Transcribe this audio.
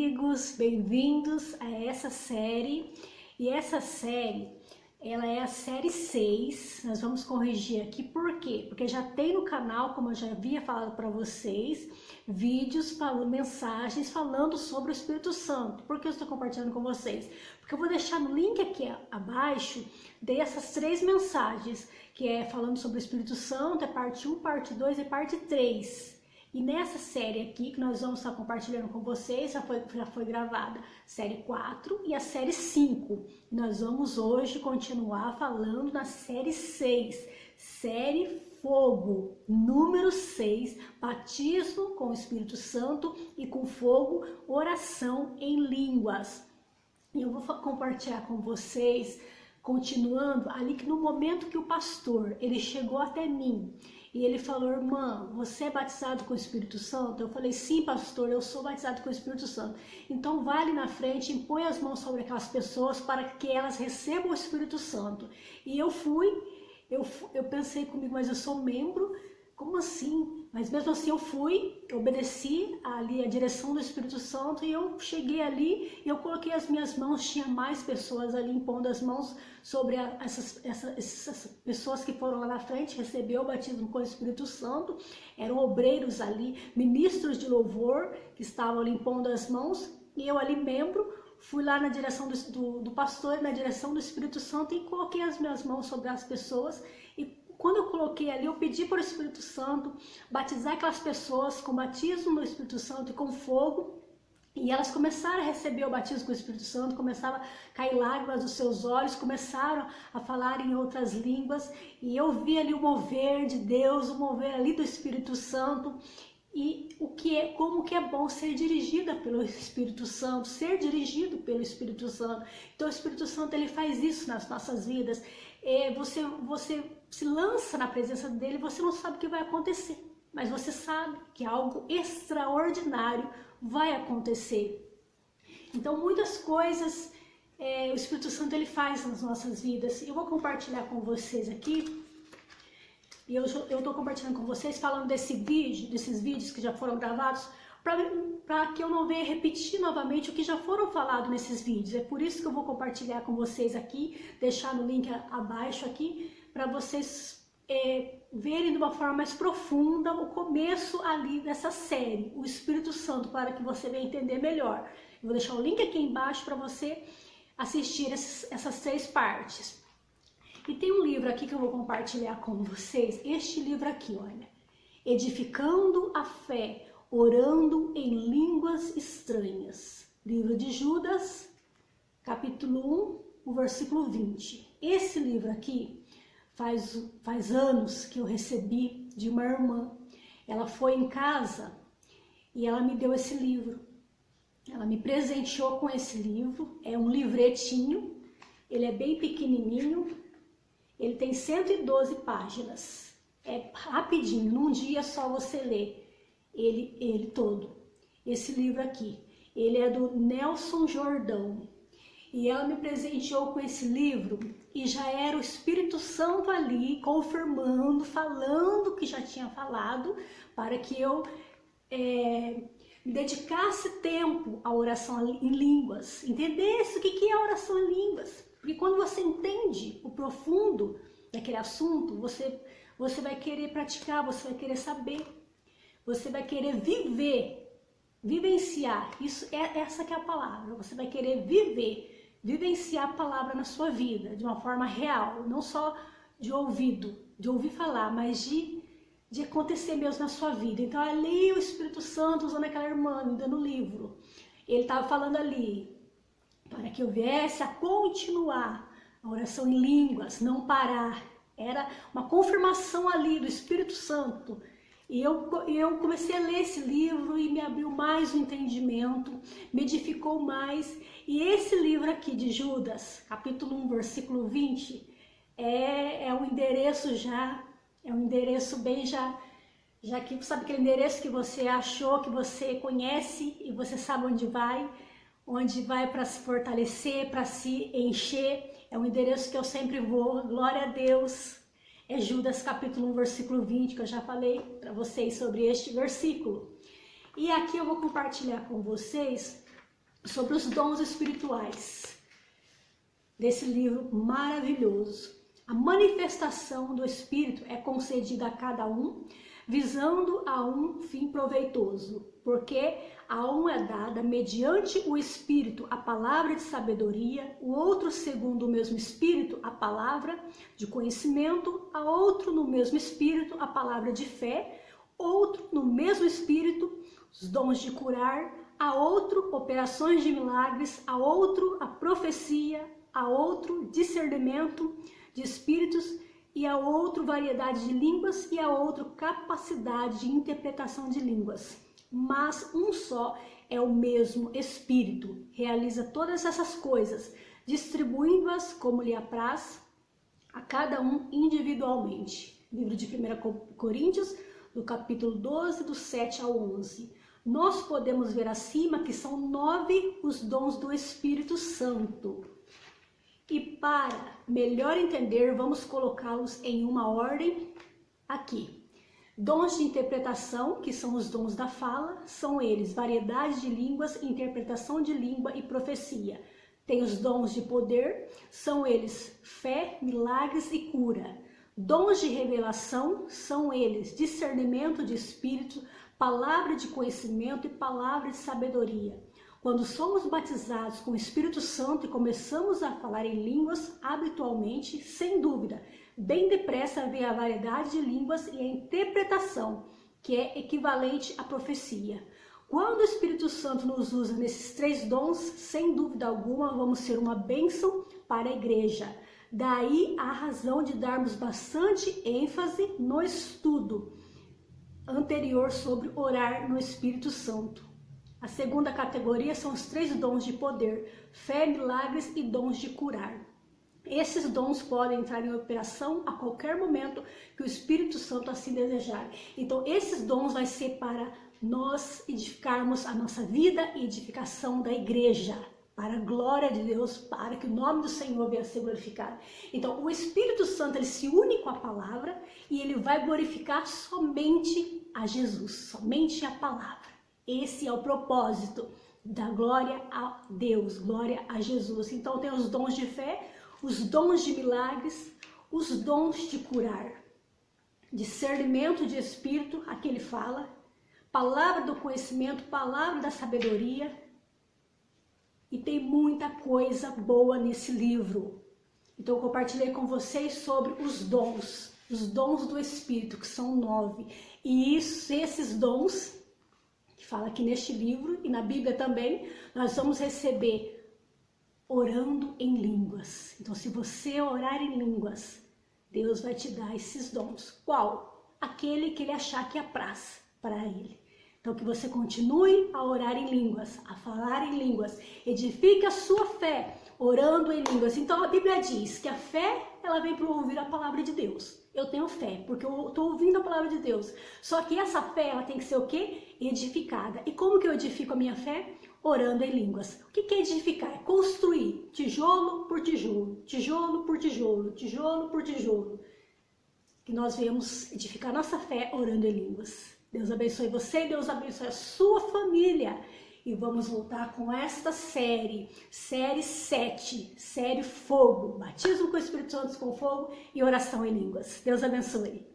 amigos, bem-vindos a essa série. E essa série, ela é a série 6, nós vamos corrigir aqui, por quê? Porque já tem no canal, como eu já havia falado para vocês, vídeos, mensagens falando sobre o Espírito Santo. Por que eu estou compartilhando com vocês? Porque eu vou deixar no link aqui abaixo dessas 3 mensagens, que é falando sobre o Espírito Santo, é parte 1, parte 2 e parte 3. E nessa série aqui que nós vamos estar compartilhando com vocês, já foi gravada série 4 e a série 5. E nós vamos hoje continuar falando na série 6, série Fogo, número 6, batismo com o Espírito Santo e com fogo, oração em línguas. E eu vou compartilhar com vocês, continuando ali que no momento que o pastor, ele chegou até mim, e ele falou: irmã, você é batizado com o Espírito Santo? Eu falei: sim, pastor, eu sou batizado com o Espírito Santo. Então vai ali na frente, impõe as mãos sobre aquelas pessoas para que elas recebam o Espírito Santo. E eu pensei comigo: mas eu sou membro? Como assim? Mas mesmo assim eu fui, obedeci ali a direção do Espírito Santo e eu cheguei ali e eu coloquei as minhas mãos, tinha mais pessoas ali impondo as mãos sobre essas pessoas que foram lá na frente, recebeu o batismo com o Espírito Santo, eram obreiros ali, ministros de louvor que estavam ali impondo as mãos e eu ali membro, fui lá na direção do pastor, na direção do Espírito Santo e coloquei as minhas mãos sobre as pessoas e quando eu coloquei ali, eu pedi para o Espírito Santo batizar aquelas pessoas com batismo no Espírito Santo e com fogo. E elas começaram a receber o batismo com o Espírito Santo, começaram a cair lágrimas dos seus olhos, começaram a falar em outras línguas. E eu vi ali o mover de Deus, o mover ali do Espírito Santo. E como que é bom ser dirigida pelo Espírito Santo, ser dirigido pelo Espírito Santo. Então o Espírito Santo, ele faz isso nas nossas vidas. Você se lança na presença dele, você não sabe o que vai acontecer, mas você sabe que algo extraordinário vai acontecer. Então muitas coisas o Espírito Santo, ele faz nas nossas vidas. Eu vou compartilhar com vocês aqui. E eu estou compartilhando com vocês, falando desses vídeos que já foram gravados, para que eu não venha repetir novamente o que já foram falados nesses vídeos. É por isso que eu vou compartilhar com vocês aqui, deixar no link abaixo aqui, para vocês verem de uma forma mais profunda o começo ali dessa série, o Espírito Santo, para que você venha entender melhor. Eu vou deixar o link aqui embaixo para você assistir essas 3 partes. E tem um livro aqui que eu vou compartilhar com vocês, este livro aqui, olha, Edificando a Fé, Orando em Línguas Estranhas, livro de Judas, capítulo 1, o versículo 20. Esse livro aqui, faz anos que eu recebi de uma irmã, ela foi em casa e ela me deu esse livro, ela me presenteou com esse livro, é um livretinho, ele é bem pequenininho, ele tem 112 páginas, é rapidinho, num dia só você lê ele todo. Esse livro aqui, ele é do Nelson Jordão, e ela me presenteou com esse livro, e já era o Espírito Santo ali, confirmando, falando o que já tinha falado, para que eu me dedicasse tempo à oração em línguas, entendesse o que é a oração em línguas. Porque quando você entende o profundo daquele assunto, você vai querer praticar, você vai querer saber, você vai querer vivenciar. Essa que é a palavra. Você vai querer vivenciar a palavra na sua vida de uma forma real, não só de ouvido, de ouvir falar, mas de acontecer mesmo na sua vida. Então ali o Espírito Santo, usando aquela irmã, me dando o livro, ele estava falando ali, para que eu viesse a continuar a oração em línguas, não parar. Era uma confirmação ali do Espírito Santo. E eu comecei a ler esse livro e me abriu mais o entendimento, me edificou mais. E esse livro aqui de Judas, capítulo 1, versículo 20, é um endereço bem já que sabe aquele endereço que você achou, que você conhece e você sabe onde vai para se fortalecer, para se encher. É um endereço que eu sempre vou, glória a Deus. É Judas capítulo 1, versículo 20, que eu já falei para vocês sobre este versículo. E aqui eu vou compartilhar com vocês sobre os dons espirituais desse livro maravilhoso. A manifestação do Espírito é concedida a cada um, visando a um fim proveitoso, porque a um é dada mediante o Espírito a palavra de sabedoria, o outro segundo o mesmo Espírito a palavra de conhecimento, a outro no mesmo Espírito a palavra de fé, outro no mesmo Espírito os dons de curar, a outro operações de milagres, a outro a profecia, a outro discernimento de espíritos, e a outro variedade de línguas, e a outro capacidade de interpretação de línguas. Mas um só é o mesmo Espírito, realiza todas essas coisas, distribuindo-as como lhe apraz a cada um individualmente. Livro de 1 Coríntios, do capítulo 12, do 7 ao 11. Nós podemos ver acima que são 9 os dons do Espírito Santo. E para melhor entender, vamos colocá-los em uma ordem aqui. Dons de interpretação, que são os dons da fala, são eles variedade de línguas, interpretação de língua e profecia. Tem os dons de poder, são eles fé, milagres e cura. Dons de revelação, são eles discernimento de espírito, palavra de conhecimento e palavra de sabedoria. Quando somos batizados com o Espírito Santo e começamos a falar em línguas habitualmente, sem dúvida, bem depressa vem a variedade de línguas e a interpretação, que é equivalente à profecia. Quando o Espírito Santo nos usa nesses 3 dons, sem dúvida alguma, vamos ser uma bênção para a igreja. Daí a razão de darmos bastante ênfase no estudo anterior sobre orar no Espírito Santo. A segunda categoria são os 3 dons de poder, fé, milagres e dons de curar. Esses dons podem entrar em operação a qualquer momento que o Espírito Santo assim desejar. Então, esses dons vai ser para nós edificarmos a nossa vida e edificação da igreja, para a glória de Deus, para que o nome do Senhor venha a ser glorificado. Então, o Espírito Santo ele se une com a palavra e ele vai glorificar somente a Jesus, somente a palavra. Esse é o propósito da glória a Deus, glória a Jesus. Então tem os dons de fé, os dons de milagres, os dons de curar, discernimento de espírito, aqui ele fala, palavra do conhecimento, palavra da sabedoria. E tem muita coisa boa nesse livro. Então eu compartilhei com vocês sobre os dons do Espírito, que são 9. E esses dons que fala aqui neste livro e na Bíblia também, nós vamos receber orando em línguas. Então, se você orar em línguas, Deus vai te dar esses dons. Qual? Aquele que ele achar que apraz para ele. Então, que você continue a orar em línguas, a falar em línguas. Edifique a sua fé orando em línguas. Então, a Bíblia diz que a fé, ela vem para ouvir a palavra de Deus. Eu tenho fé, porque eu estou ouvindo a palavra de Deus. Só que essa fé, ela tem que ser o quê? Edificada. E como que eu edifico a minha fé? Orando em línguas. O que é edificar? É construir, tijolo por tijolo, tijolo por tijolo, tijolo por tijolo. Que nós venhamos edificar nossa fé orando em línguas. Deus abençoe você, Deus abençoe a sua família. E vamos voltar com esta série 7, série Fogo, batismo com o Espírito Santo com fogo e oração em línguas. Deus abençoe.